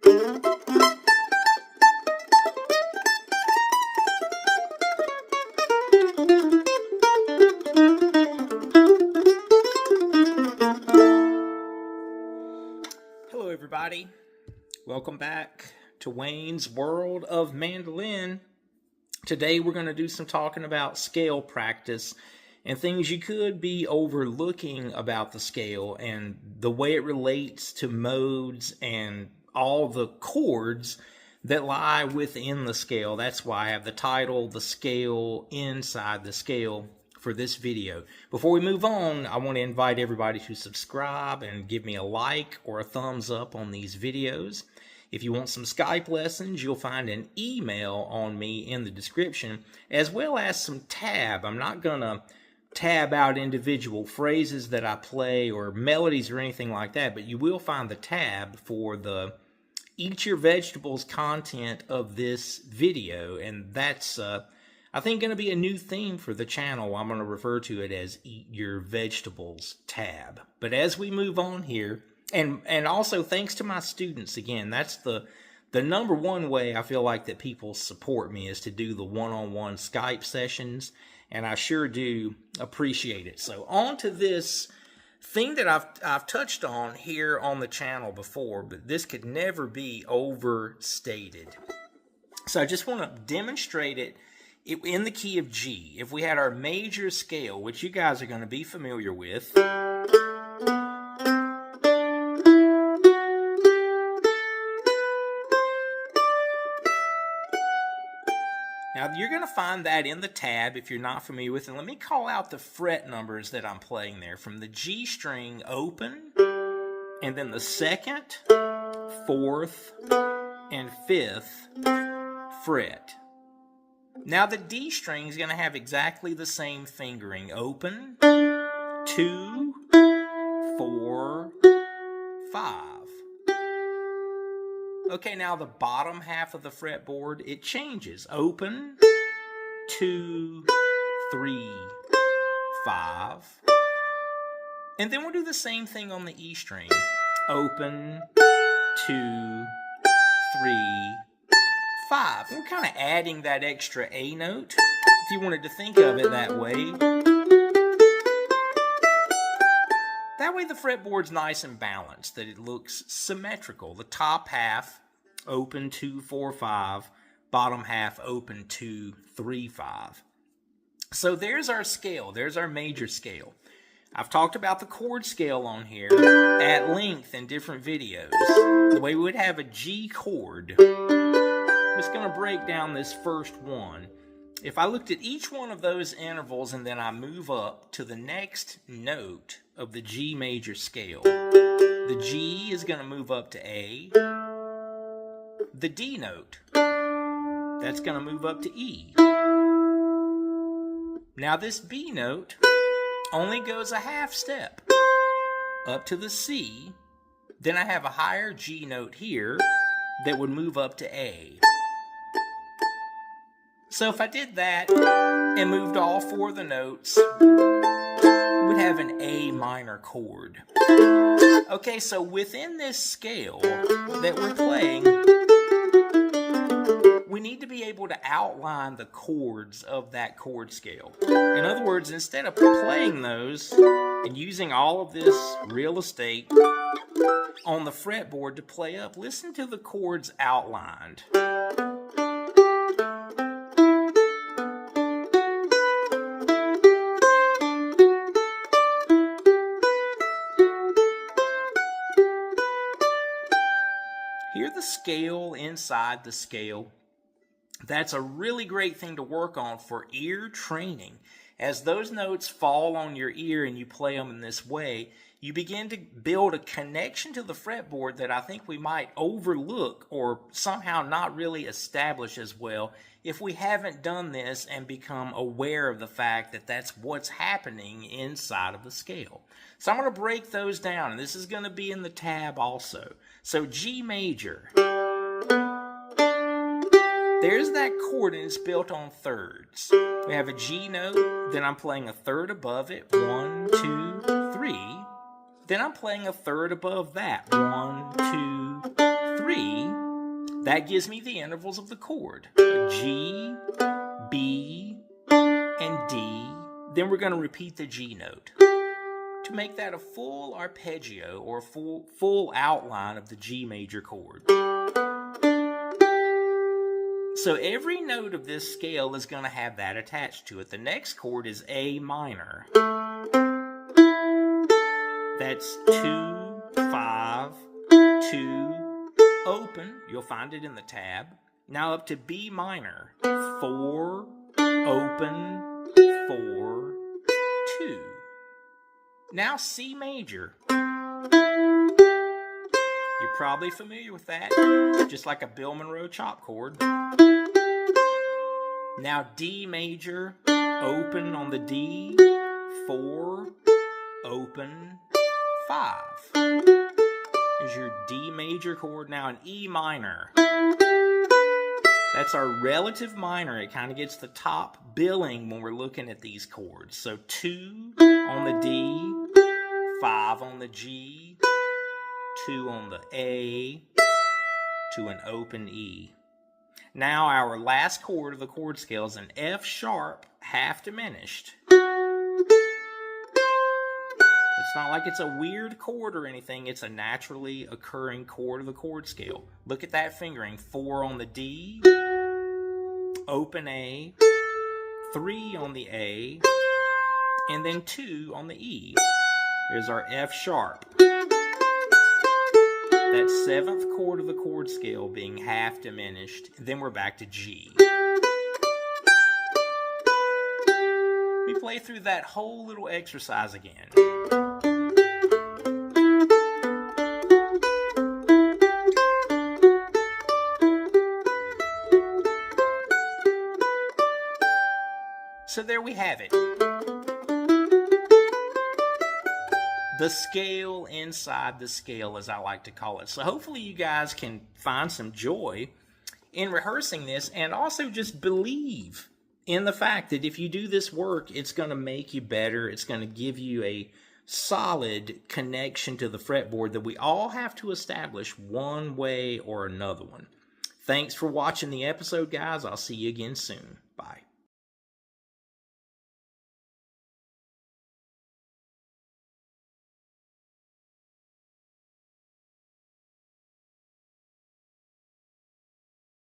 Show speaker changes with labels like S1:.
S1: Hello everybody, welcome back to Wayne's World of Mandolin. Today we're going to do some talking about scale practice and things you could be overlooking about the scale and the way it relates to modes and all the chords that lie within the scale. That's why I have the title, The Scale Inside the Scale, for this video. Before we move on, I want to invite everybody to subscribe and give me a like or a thumbs up on these videos. If you want some Skype lessons, you'll find an email on me in the description, as well as some tab. I'm not gonna tab out individual phrases that I play or melodies or anything like that, but you will find the tab for the Eat Your Vegetables content of this video, and that's I think going to be a new theme for the channel. I'm going to refer to it as Eat Your Vegetables tab. But as we move on here, and also thanks to my students, again, that's the number one way I feel like that people support me, is to do the one-on-one Skype sessions, and I sure do appreciate it. So on to this thing that I've touched on here on the channel before, but this could never be overstated. So I just want to demonstrate it in the key of G. If we had our major scale, which you guys are going to be familiar with. Now you're going to find that in the tab if you're not familiar with it. Let me call out the fret numbers that I'm playing there. From the G string open, and then the second, fourth, and fifth fret. Now the D string is going to have exactly the same fingering. Open, 2, 4, 5. Okay, now the bottom half of the fretboard, it changes. Open, 2, 3, 5. And then we'll do the same thing on the E string. Open, 2, 3, 5. We're kind of adding that extra A note, if you wanted to think of it that way. That way the fretboard's nice and balanced, that it looks symmetrical. The top half, open 2, 4, 5. Bottom half, open 2, 3, 5. So there's our scale. There's our major scale. I've talked about the chord scale on here at length in different videos. The way we would have a G chord. I'm just going to break down this first one. If I looked at each one of those intervals and then I move up to the next note of the G major scale, the G is going to move up to A. The D note, that's going to move up to E. Now this B note only goes a half step up to the C. Then I have a higher G note here that would move up to A. So if I did that and moved all four of the notes, we'd have an A minor chord. Okay, so within this scale that we're playing, we need to be able to outline the chords of that chord scale. In other words, instead of playing those and using all of this real estate on the fretboard to play up, listen to the chords outlined. Hear the scale inside the scale. That's a really great thing to work on for ear training. As those notes fall on your ear and you play them in this way, you begin to build a connection to the fretboard that I think we might overlook or somehow not really establish as well if we haven't done this and become aware of the fact that that's what's happening inside of the scale. So I'm going to break those down, and this is going to be in the tab also. So G major. There's that chord, and it's built on thirds. We have a G note, then I'm playing a third above it. 1, 2, 3. Then I'm playing a third above that. 1, 2, 3. That gives me the intervals of the chord. G, B, and D. Then we're going to repeat the G note to make that a full arpeggio or full outline of the G major chord. So every note of this scale is going to have that attached to it. The next chord is A minor. That's 2, 5, 2, open. You'll find it in the tab. Now up to B minor. 4, open, 4, 2. Now C major. You're probably familiar with that. Just like a Bill Monroe chop chord. Now D major, open on the D, 4, open, 5. Here's your D major chord. Now an E minor. That's our relative minor. It kind of gets the top billing when we're looking at these chords. So 2 on the D, 5 on the G, 2 on the A, to an open E. Now our last chord of the chord scale is an F sharp, half diminished. It's not like it's a weird chord or anything. It's a naturally occurring chord of the chord scale. Look at that fingering. 4 on the D, open A, 3 on the A, and then 2 on the E. Here's our F sharp. That 7th chord of the chord scale being half diminished. Then we're back to G. We play through that whole little exercise again. So there we have it. The scale inside the scale, as I like to call it. So hopefully you guys can find some joy in rehearsing this, and also just believe in the fact that if you do this work, it's going to make you better. It's going to give you a solid connection to the fretboard that we all have to establish one way or another one. Thanks for watching the episode, guys. I'll see you again soon. Bye.